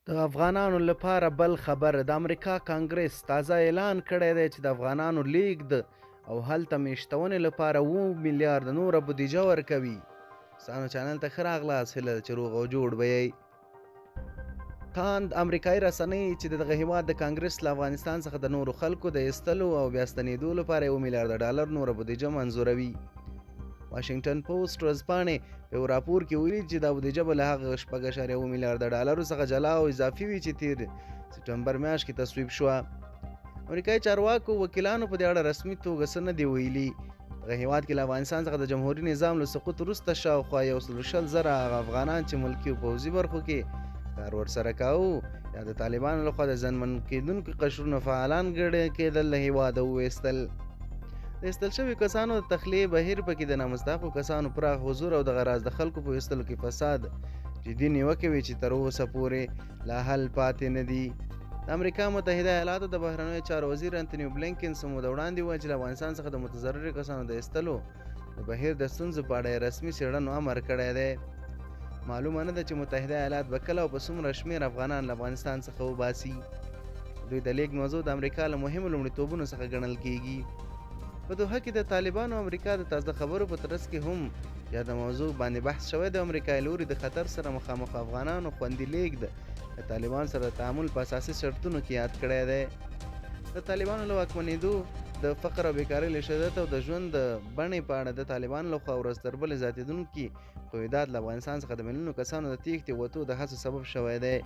د افغانانو لپاره بل خبر. د امریکا کانګرس تازه اعلان کړی دی چې د افغانانو لیږد او هلته میشتونې لپاره 7 میلیارد نوره بودیجه ورکوي. ستاسو چینل ته ښه راغلاست، هیله ده چې روغ او جوړ به یئ. تاند امریکایي رسنۍ چې دغه هیواد د کانګرس له افغانستان څخه د نورو خلکو د ایستلو او بیا ستنېدو لپاره 1 میلیارد ډالر نوره بودیجه منظوروي. واشنگټن پوسټ ورځپاڼې په یو راپور کې ویلي چې دا بودیجه به له هغه 6.7 میلیارد ډالرو څخه جلا او اضافي وي چې تیر سپټمبر میاشت کې تصویب شوه. امریکایي چارواکو وکیلانو په دې اړه رسمي توګه څه نه دي ویلي. دغه هیواد کې له افغانستان څخه د جمهوري نظام له سقوط وروسته شاوخوا 120,000 هغه افغانان چې ملکي او پوځي برخو کې کار ورسره کاوه یا د طالبانو لخوا د زیانمن کېدونکو قشرونو فعالان ګڼل کېدل له هیواده وویستل. د ایستل شوي کسانو د تخلیې بهیر پکې د نامستحقو کسانو پراخ حضور او دغه راز د خلکو په ویستلو کې فساد جدي نیوکې وي چې تر اوسه پورې لا حل پاتې نه دي. د امریکا متحده ایالاتو د بهرنیو چارو وزیر انتوني بلینکن څه موده وړاندې وویل چې له افغانستان څخه د متضررو کسانو د ایستلو د بهیر د ستونزو په اړه رسمي څېړنو امر کړی دی. معلومه نه ده چې متحده ایالات به کله او په څومره شمېر افغانان له افغانستان څخه وباسي. دوی د لیږد موضوع د امریکا له مهمو لومړیتوبونو څخه ګڼل کیږي. په دوحه کې د طالبانو او امریکا د تازه خبرو په ترڅ کې هم یا د موضوع باندې بحث شوی. د امریکا لوري د خطر سره مخامخ افغانانو خوندي لیږد د طالبان سره د تعامل په اساسي شرطونو کې یاد کړی دی. د طالبانو له واکمنېدو د فقر او بیکارۍ له شدت او د ژوند د بڼې په اړه د طالبانو لخوا ورځ تر بلې زیاتېدونکي قیودات له افغانستان څخه د میلیونونو کسانو د تېښتې وتو د هڅو سبب شوی دی.